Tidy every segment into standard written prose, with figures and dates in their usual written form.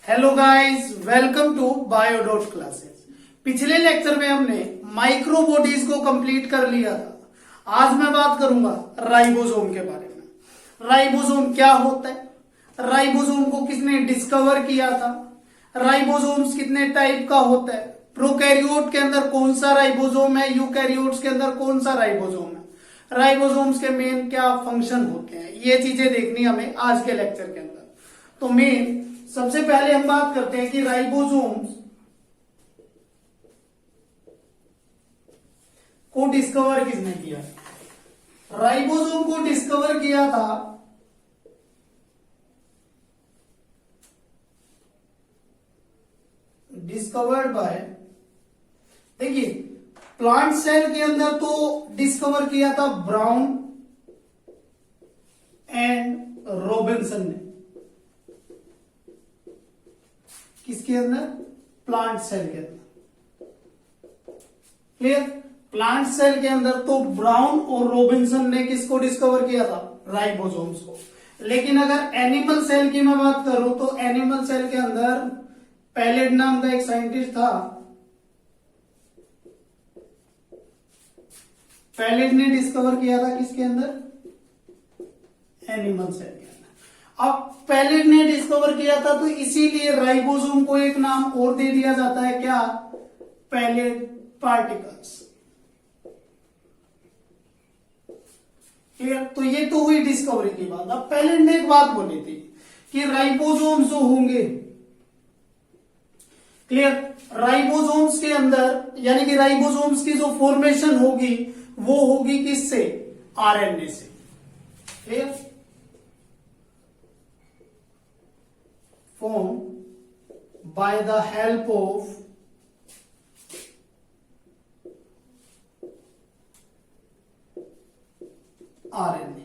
Hello guys, welcome to Biodot classes. पिछले lecture में हमने माइक्रोबॉडीज को कंप्लीट कर लिया था। आज मैं बात करूंगा राइबोसोम के बारे में। राइबोसोम क्या होता है, राइबोसोम को किसने डिस्कवर किया था, राइबोसोम्स कितने टाइप का होता है, प्रोकैरियोट के अंदर कौन सा राइबोसोम है, यूकैरियोट्स के अंदर कौन सा राइबोसोम है, राइबोसोम्स के मेन क्या फंक्शन होते हैं, ये चीजें देखनी हमें आज के लेक्चर के अंदर। तो मेन सबसे पहले हम बात करते हैं कि राइबोसोम्स को डिस्कवर किसने किया। राइबोसोम को डिस्कवर किया था डिस्कवर्ड बाय, देखिए प्लांट सेल के अंदर तो डिस्कवर किया था ब्राउन एंड रॉबिन्सन ने। किसके अंदर? प्लांट सेल के अंदर। क्लियर? प्लांट सेल के अंदर तो ब्राउन और रॉबिन्सन ने किसको डिस्कवर किया था? राइबोसोम्स को। लेकिन अगर एनिमल सेल की मैं बात करूं तो एनिमल सेल के अंदर पैलेट नाम का एक साइंटिस्ट था, पैलेट ने डिस्कवर किया था किसके अंदर? एनिमल सेल के अंदर। अब पैलेट ने डिस्कवर किया था तो इसीलिए राइबोसोम को एक नाम और दे दिया जाता है, क्या? Pellet particles. क्लियर? तो ये तो हुई डिस्कवरी की बात। अब पैलेट ने एक बात बोली थी कि राइबोसोम्स जो होंगे, क्लियर, राइबोसोम्स के अंदर यानी कि राइबोसोम्स की जो फॉर्मेशन होगी वो होगी किससे? आरएनए से। Clear? formed by the help of RNA.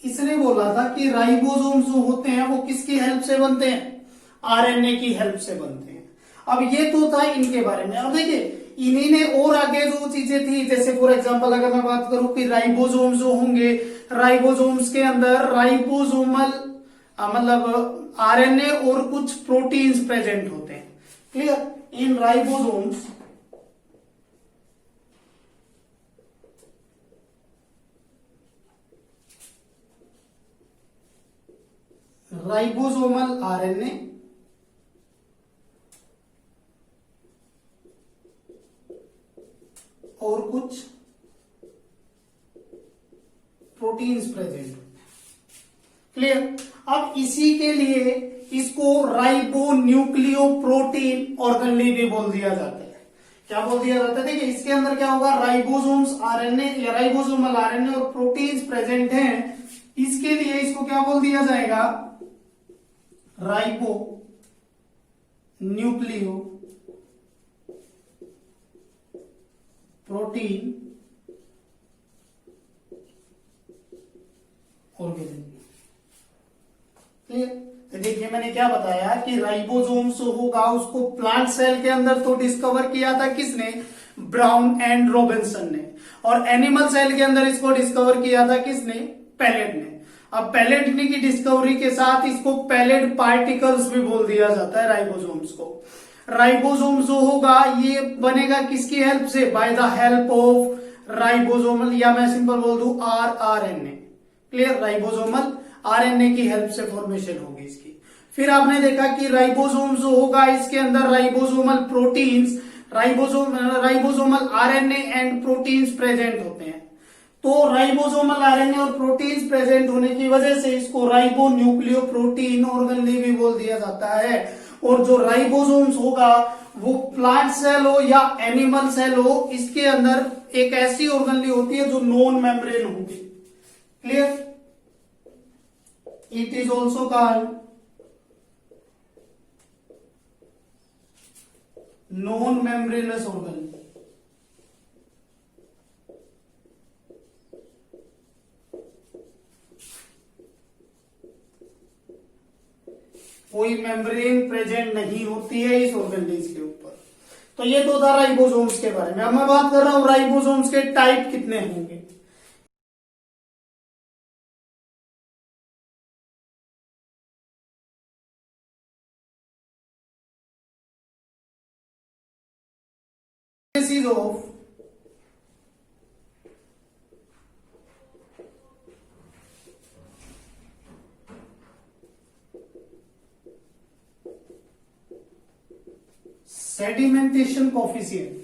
इसने बोला था कि राइबोसोम्स जो होते हैं वो किसकी हेल्प से बनते हैं? आरएनए की हेल्प से बनते हैं। अब ये तो था इनके बारे में। अब देखिए इन्हीं ने और आगे जो चीजें थी, जैसे फॉर एग्जांपल अगर मैं बात करूं कि राइबोसोम्स जो होंगे, राइबोसोम्स के अंदर राइबोसोमल मतलब आरएनए और कुछ प्रोटीन्स प्रेजेंट होते हैं। क्लियर? इन राइबोसोम्स राइबोसोमल आरएनए और कुछ प्रोटीन्स प्रेजेंट होते हैं। क्लियर? अब इसी के लिए इसको राइबो न्यूक्लियो प्रोटीन ऑर्गेनेली भी बोल दिया जाता है। क्या बोल दिया जाता है? देखिए इसके अंदर क्या होगा, राइबोसोम्स आरएनए या राइबोसोमल आरएनए और प्रोटीन्स प्रेजेंट हैं, इसके लिए इसको क्या बोल दिया जाएगा? Ribo nucleo protein organelle. Clear? तो देखिए मैंने क्या बताया कि राइबोसोम्स होगा उसको प्लांट सेल के अंदर तो डिस्कवर किया था किसने? ब्राउन एंड रॉबिन्सन ने। और एनिमल सेल के अंदर इसको डिस्कवर किया था किसने? पैलेट ने। अब पैलेट की डिस्कवरी के साथ इसको पैलेट पार्टिकल्स भी बोल दिया जाता है राइबोसोम्स को। राइबोसोम जो होगा ये बनेगा किसकी हेल्प से? By the help of ribosomal, या मैं सिंपल बोल दूं आरएनए। क्लियर? राइबोसोमल आरएनए की हेल्प से फॉर्मेशन होगी इसकी। फिर आपने देखा कि राइबोसोम जो होगा इसके अंदर ribosomal proteins, ribosomal RNA and proteins present होते हैं। तो राइबोसोमल आरएनए और प्रोटीन्स प्रेजेंट होने की वजह से इसको राइबो न्यूक्लियो प्रोटीन ऑर्गेनेल भी बोल दिया जाता है। और जो राइबोसोम्स होगा वो प्लांट सेल हो या एनिमल सेल हो, इसके अंदर एक ऐसी ऑर्गेनेल होती है जो नॉन मेम्ब्रेन होगी। Clear? It is also called non membranes organelle. कोई मेम्ब्रेन प्रेजेंट नहीं होती है इस ऑर्गेनेल्स के ऊपर। तो ये तो था राइबोसोम्स के बारे में। अब मैं बात कर रहा हूं राइबोसोम्स के टाइप कितने होंगे। basis of sedimentation coefficient.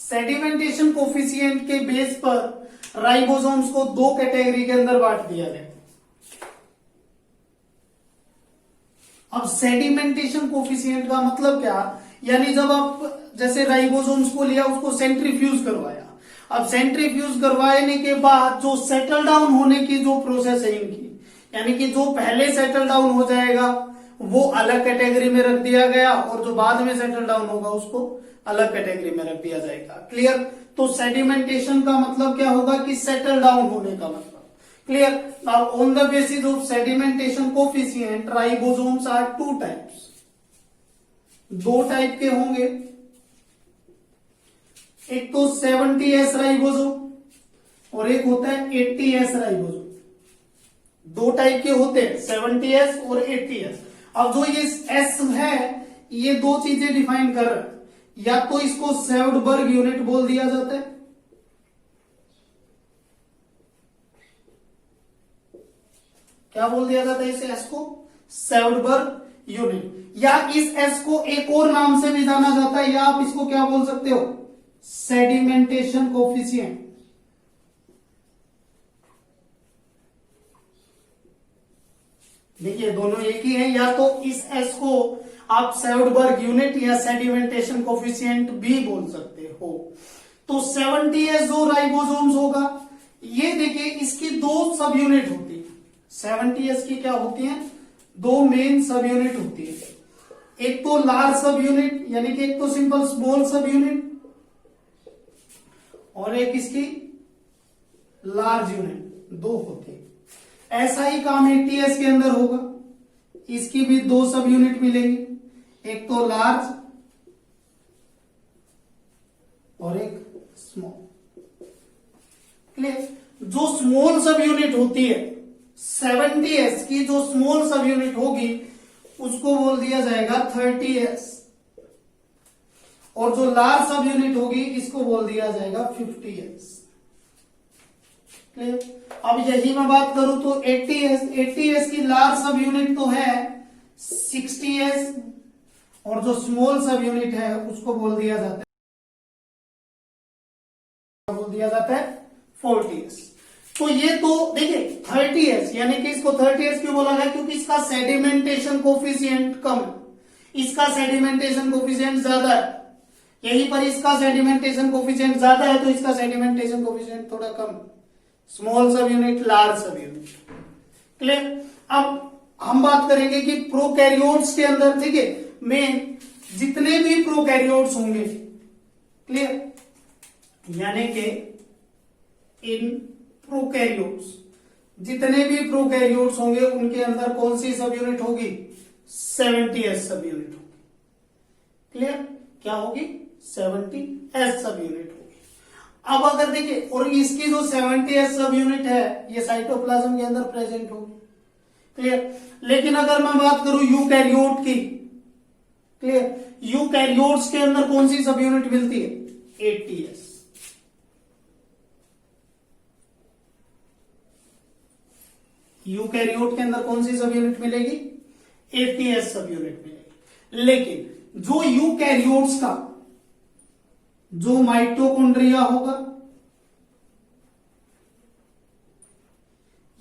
Sedimentation coefficient के बेस पर राइबोसोम्स को दो कैटेगरी के अंदर बांट दिया गया। अब सेडिमेंटेशन कोफिशिएंट का मतलब क्या, यानी जब आप जैसे राइबोसोम्स को लिया, उसको सेंट्रीफ्यूज करवाया। अब सेंट्रीफ्यूज करवाने के बाद जो सेटल डाउन होने की जो प्रोसेस है इनकी, यानी कि जो पहले सेटल डाउन हो जाएगा वो अलग कैटेगरी में रख दिया गया, और जो बाद में सेटल डाउन होगा उसको अलग कैटेगरी में रख दिया जाएगा। क्लियर? तो सेडिमेंटेशन का मतलब क्या होगा कि सेटल डाउन होने का मतलब। Clear? Now on the basis of sedimentation coefficient ribosomes are two types, दो टाइप के होंगे। एक तो 70S राइबोसोम और एक होता है 80S राइबोसोम। दो टाइप के होते हैं, 70S और 80S। अब जो ये S है, ये दो चीजें डिफाइन कर रहा है। या तो इसको सेवडबर्ग यूनिट बोल दिया जाता है, क्या बोल दिया जाता है इस S को? सेवडबर्ग यूनिट। या इस S को एक और नाम से भी जाना जाता है, या आप इसको क्या बोल सकते हो? Sedimentation coefficient. देखिए दोनों एक ही है, या तो इस S को आप सेवडबर्ग यूनिट या सेडिमेंटेशन कोफिशिएंट भी बोल सकते हो। तो 70S जो राइबोसोम्स होगा, ये देखिए इसकी दो सब यूनिट होती है। 70S की क्या होती है? दो मेन सब यूनिट होती है। एक तो लार्ज सब यूनिट, यानी कि एक तो सिंपल स्मॉल सब यूनिट, और एक इसकी लार्ज यूनिट, दो होती है। ऐसा ही काम 80S के अंदर होगा, इसकी भी दो सब यूनिट मिलेंगी, एक तो लार्ज और एक स्मॉल। क्लियर? जो स्मॉल सब यूनिट होती है 70S की, जो स्मॉल सब यूनिट होगी उसको बोल दिया जाएगा 30S, और जो लार्ज सब यूनिट होगी इसको बोल दिया जाएगा 50S। क्लियर? अब यही मैं बात करूं तो 80S की लार्ज सब यूनिट तो है 60S, और जो स्मॉल सब यूनिट है उसको बोल दिया जाता है 40S। तो ये तो देखिए 30S, यानी कि इसको 30S क्यों बोला गया? क्योंकि इसका सेडिमेंटेशन कोफिशिएंट कम है, इसका सेडिमेंटेशन कोफिशिएंट ज्यादा है। यहीं पर इसका सेडिमेंटेशन कोफिशिएंट ज्यादा है तो इसका सेडिमेंटेशन कोफिशिएंट थोड़ा कम। Small sub unit, large sub unit. Clear? अब हम बात करेंगे कि प्रोकैरियोट्स के अंदर, ठीक है, में जितने भी प्रोकैरियोट्स होंगे, क्लियर, यानी कि इन प्रोकैरियोट्स जितने भी प्रोकैरियोट्स होंगे उनके अंदर कौन सी सब यूनिट होगी? 70S सब यूनिट होगी। क्लियर? क्या होगी? 70S सब यूनिट होगी। अब अगर देखिए, और इसकी जो 70S सब यूनिट है ये साइटोप्लाज्म के अंदर प्रेजेंट होगी। क्लियर? लेकिन अगर मैं बात करूं यूकैरियोट की, क्लियर, यूकैरियोट्स के अंदर कौन सी सब यूनिट मिलती है? 80S। यूकैरियोट के अंदर कौन सी सब यूनिट मिलेगी? 80S सब यूनिट मिलेगी। लेकिन जो यूकैरियोट्स का जो माइटोकॉन्ड्रिया होगा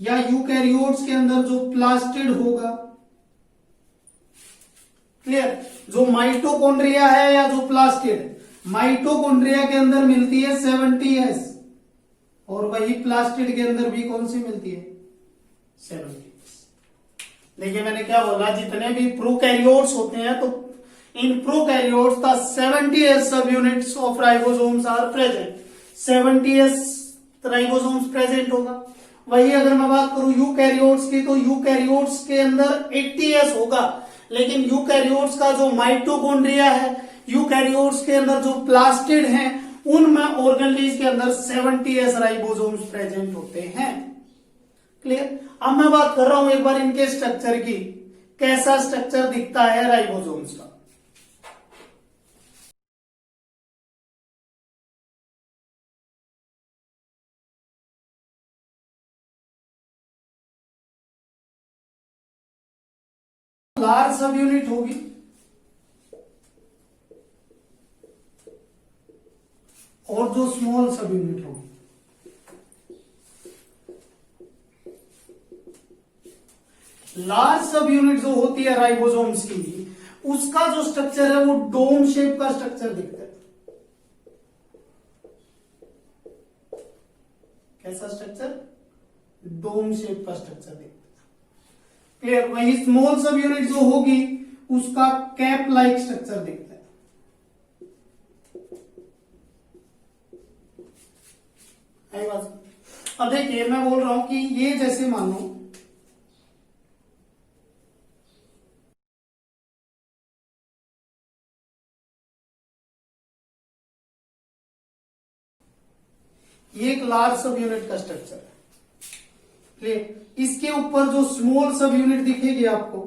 या यूकैरियोट्स के अंदर जो प्लास्टिड होगा, क्लियर, जो माइटोकॉन्ड्रिया है या जो प्लास्टिड है, माइटोकॉन्ड्रिया के अंदर मिलती है 70S, और वही प्लास्टिड के अंदर भी कौन सी मिलती है? 70S। देखिए मैंने क्या बोला, जितने भी प्रोकैरियोट्स होते हैं तो in prokaryotes the 70S sub units of ribosomes are present. 70S ribosomes present होगा। वही अगर मैं बात करूं यूकैरियोट्स की, तो यूकैरियोट्स के अंदर 80S होगा, लेकिन यूकैरियोट्स का जो माइटोकॉन्ड्रिया है, यूकैरियोट्स के अंदर जो प्लास्टिड हैं, उनमें ऑर्गेनेल्स के अंदर 70S राइबोसोम्स प्रेजेंट होते हैं। क्लियर? अब मैं बात कर रहा हूं एक बार इनके स्ट्रक्चर की कैसा स्ट्रक्चर दिखता है राइबोसोम्स का। लार्ज सब यूनिट होगी और जो स्मॉल सब यूनिट होगी। लार्ज सब यूनिट जो होती है राइबोसोम्स की, उसका जो स्ट्रक्चर है वो डोम शेप का स्ट्रक्चर दिखता है। कैसा स्ट्रक्चर? डोम शेप का स्ट्रक्चर दिखता है। क्लियर? वही स्मॉल सब यूनिट जो होगी उसका कैप लाइक स्ट्रक्चर दिखता है। आई बात? अब देखिए मैं बोल रहा हूं कि ये जैसे मानो ये एक लार्ज सब यूनिट का स्ट्रक्चर है। क्लियर? इसके ऊपर जो स्मॉल सब यूनिट दिखेगी आपको,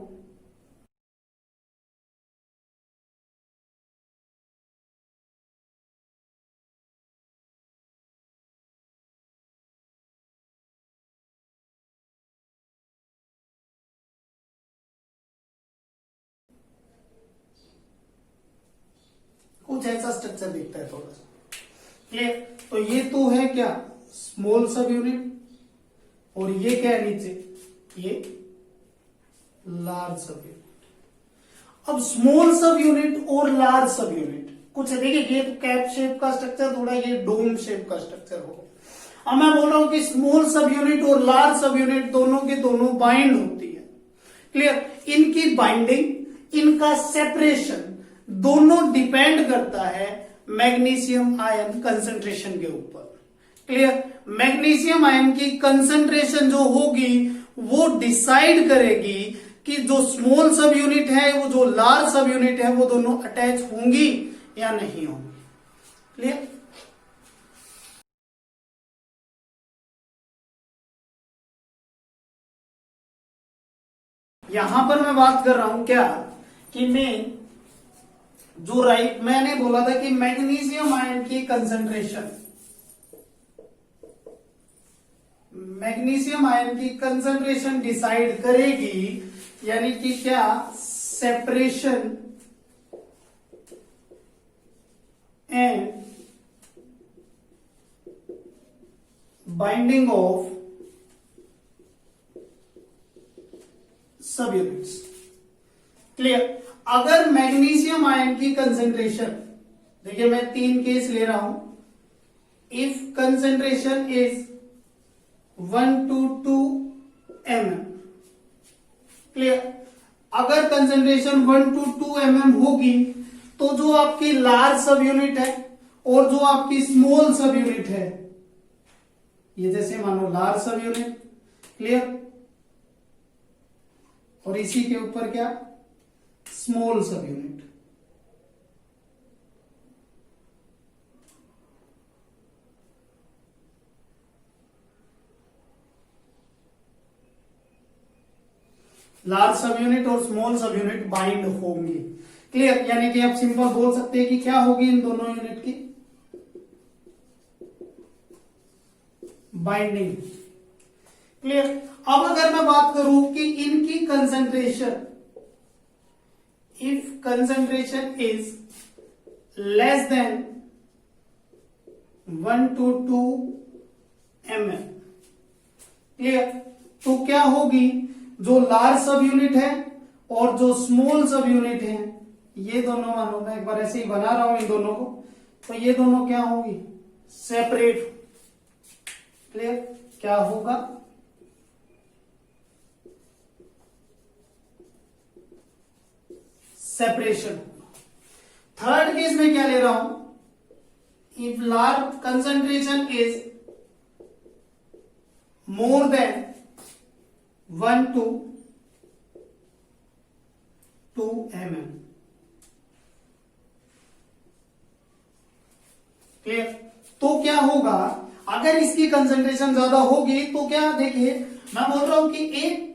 कुछ ऐसा स्ट्रक्चर दिखता है थोड़ा सा। क्लियर? तो ये तो है क्या? स्मॉल सब यूनिट, और ये क्या है नीचे? ये लार्ज सब यूनिट। अब स्मॉल सब यूनिट और लार्ज सब यूनिट कुछ है, देखिए ये तो कैप शेप का स्ट्रक्चर, थोड़ा ये डोम शेप का स्ट्रक्चर होगा। अब मैं बोल रहा हूं कि स्मॉल सब यूनिट और लार्ज सब यूनिट दोनों के दोनों बाइंड होती है। क्लियर? इनकी बाइंडिंग, इनका सेपरेशन दोनों डिपेंड करता है मैग्नीशियम आयन कंसंट्रेशन के ऊपर। क्लियर? मैग्नीशियम आयन की कंसंट्रेशन जो होगी वो डिसाइड करेगी कि जो स्मॉल सब यूनिट है, वो जो लार्ज सब यूनिट है, वो दोनों अटैच होंगी या नहीं होंगी। क्लियर? यहां पर मैं बात कर रहा हूं क्या कि मैंने बोला था कि मैग्नीशियम आयन की कंसंट्रेशन, मैग्नीशियम आयन की कंसंट्रेशन डिसाइड करेगी, यानी कि क्या? सेपरेशन एंड बाइंडिंग ऑफ सब यूनिट्स। क्लियर? अगर मैग्नीशियम आयन की कंसंट्रेशन, देखिए मैं 3 केस ले रहा हूं। If concentration is 1 to 2 mm, clear? अगर कंसंट्रेशन 1 to 2 mm होगी तो जो आपकी लार्ज सब यूनिट है और जो आपकी स्मॉल सब यूनिट है, ये जैसे मानो लार्ज सब यूनिट, क्लियर? और इसी के ऊपर क्या? Small sub unit. Large sub unit और स्मॉल सब यूनिट बाइंड होंगी। क्लियर? यानी कि आप सिंपल बोल सकते हैं कि क्या होगी इन दोनों यूनिट की? बाइंडिंग। क्लियर? अब अगर मैं बात करूं कि इनकी concentration, if concentration is less than 1 to 2 mm, clear? तो क्या होगी? जो लार्ज सब यूनिट है और जो स्मॉल सब यूनिट है, ये दोनों मानो, मैं एक बार ऐसे ही बना रहा हूं इन दोनों को, तो ये दोनों क्या होंगी? सेपरेट। क्लियर? क्या होगा? सेपरेशन। थर्ड केस में क्या ले रहा हूं? If large concentration is more than 1 to 2 mm, clear? तो क्या होगा? अगर इसकी कंसंट्रेशन ज्यादा होगी तो क्या, देखिए मैं बोल रहा हूं कि एक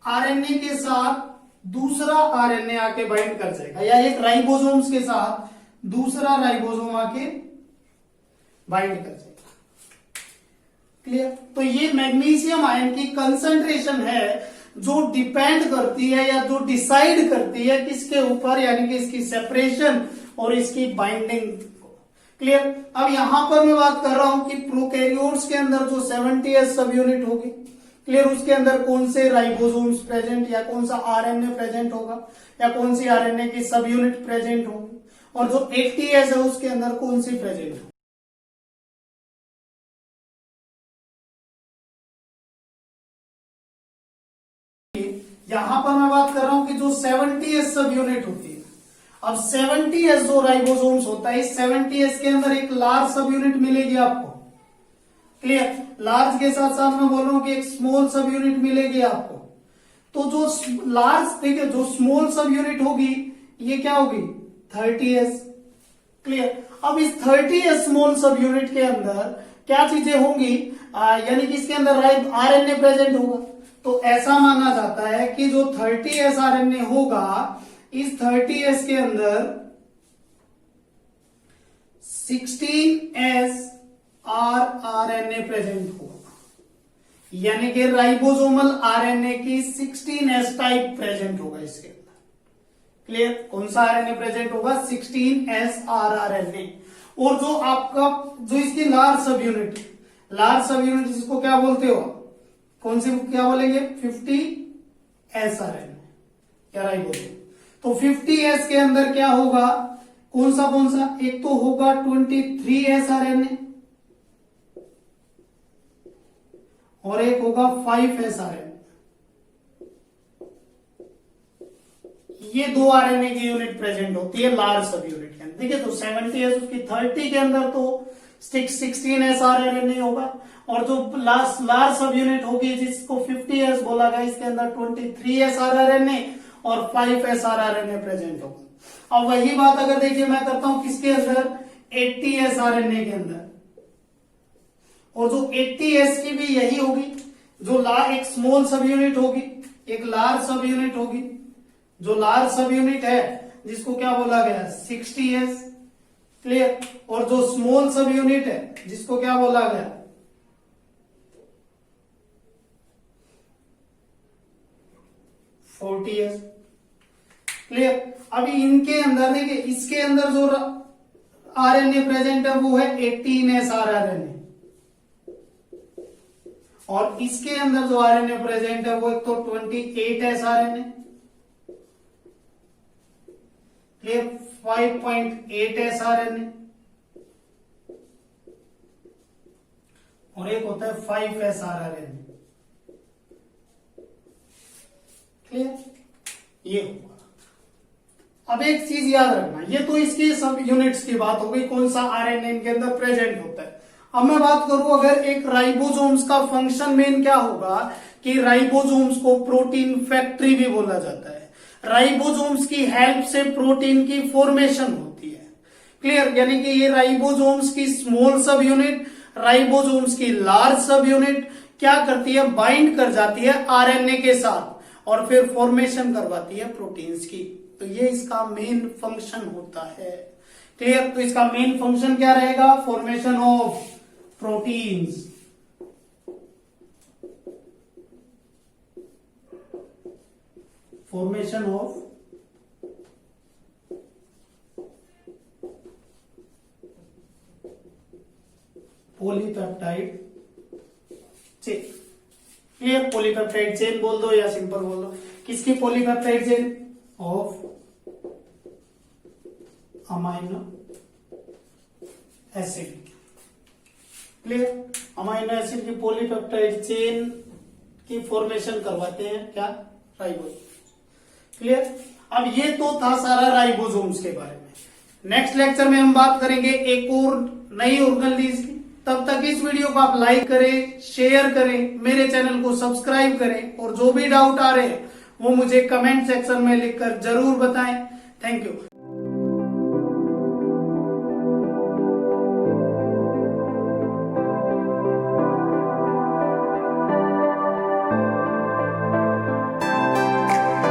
आरएनए के साथ दूसरा आरएनए आके बाइंड कर जाएगा, या एक राइबोसोम्स के साथ दूसरा राइबोसोम आके बाइंड कर जाएगा। क्लियर? तो ये मैग्नीशियम आयन की कंसंट्रेशन है जो डिपेंड करती है या जो डिसाइड करती है किसके ऊपर, यानी कि इसकी सेपरेशन और इसकी बाइंडिंग। क्लियर? अब यहां पर मैं बात कर रहा हूं कि प्रोकैरियोट्स के अंदर जो 70s सब यूनिट होगी, क्लियर, उसके अंदर कौन से राइबोसोम्स प्रेजेंट या कौन सा आरएनए प्रेजेंट होगा या कौन सी आरएनए की सब यूनिट प्रेजेंट होगी, और जो 80s है उसके अंदर कौन सी प्रेजेंट होगी। यहां पर मैं बात कर रहा हूं कि जो 70s सब यूनिट होती है, अब 70s जो राइबोसोम्स होता है, इस 70s के अंदर एक लार्ज सब यूनिट मिलेगी आपको। क्लियर? लार्ज के साथ साथ मैं बोल रहा हूं कि एक स्मॉल सब यूनिट मिलेगी आपको। तो जो लार्ज, ठीक है, जो स्मॉल सब यूनिट होगी ये क्या होगी, 30s। क्लियर? अब इस 30s स्मॉल सब यूनिट के अंदर क्या चीजें होंगी, यानी कि इसके अंदर आरएनए प्रेजेंट होगा। तो ऐसा माना जाता है कि जो 30s आरएनए होगा, इस 30s के अंदर 16s आरएनए प्रेजेंट होगा, यानी कि राइबोसोमल आरएनए की 16s टाइप प्रेजेंट होगा इसके अंदर। क्लियर? कौन सा आरएनए प्रेजेंट होगा, 16s आरएनए। और जो आपका जो इसकी लार्ज सब यूनिट जिसको क्या बोलते हो, कौन सी क्या बोलेंगे, 50s आरएनए या राइबोसोम। तो 50s के अंदर क्या होगा, कौन सा, एक तो होगा 23s आरएनए और एक होगा 5s आरएनए। ये दो आरएनए की यूनिट प्रेजेंट होती है लार्ज सब यूनिट के अंदर। ठीक है? तो 70s उसकी 30 के अंदर तो 16s आरएनए होगा, और जो लार्ज सब यूनिट होगी जिसको 50s बोला गया, इसके अंदर 23s आरएनए और 5s आरएनए प्रेजेंट होगा। अब वही बात अगर देखिए मैं करता हूं किसके अंदर, 80s आरएनए के अंदर, और जो 80s की भी यही होगी, जो एक स्मॉल सब यूनिट होगी, एक लार्ज सब यूनिट होगी। जो लार्ज सब यूनिट है जिसको क्या बोला गया, 60s। क्लियर? और जो स्मॉल सब यूनिट है जिसको क्या बोला गया, 40s। क्लियर? अभी इनके अंदर देखिए, इसके अंदर जो आरएनए प्रेजेंट है वो है 18s आरएनए, और इसके अंदर जो आरएनए प्रेजेंट है वो एक तो 28s RNA, clear, 5.8s RNA, और एक होता है 5s आरएनए। क्लियर? ये होगा। अब एक चीज याद रखना, ये तो इसकी सब यूनिट्स की बात हो गई, कौन सा आरएनए इनके अंदर प्रेजेंट होता है। अब मैं बात करूं अगर एक राइबोसोम्स का फंक्शन मेन क्या होगा, कि राइबोसोम्स को प्रोटीन फैक्ट्री भी बोला जाता है। राइबोसोम्स की हेल्प से प्रोटीन की फॉर्मेशन होती है। क्लियर? यानी कि ये राइबोसोम्स की स्मॉल सब यूनिट, राइबोसोम्स की लार्ज सब यूनिट क्या करती है, बाइंड कर जाती है आरएनए के साथ और फिर फॉर्मेशन करवाती है प्रोटीन्स की। तो ये इसका मेन फंक्शन होता है। क्लियर? तो इसका मेन फंक्शन क्या रहेगा, formation of proteins. Formation of polypeptide chain. Clear? Polypeptide chain बोल दो या सिंपल बोल दो, किसकी polypeptide chain, of amino acid. Clear? Amino acid की पॉलीपेप्टाइड चेन की फॉर्मेशन करवाते हैं क्या, राइबोसोम। क्लियर? अब ये तो था सारा राइबोसोम्स के बारे में। नेक्स्ट लेक्चर में हम बात करेंगे एक और नई ऑर्गेनेलीज की। तब तक इस वीडियो को आप लाइक करें, शेयर करें, मेरे चैनल को सब्सक्राइब करें, और जो भी डाउट आ रहे हैं वो मुझे कमेंट सेक्शन में लिखकर जरूर बताएं। Thank you.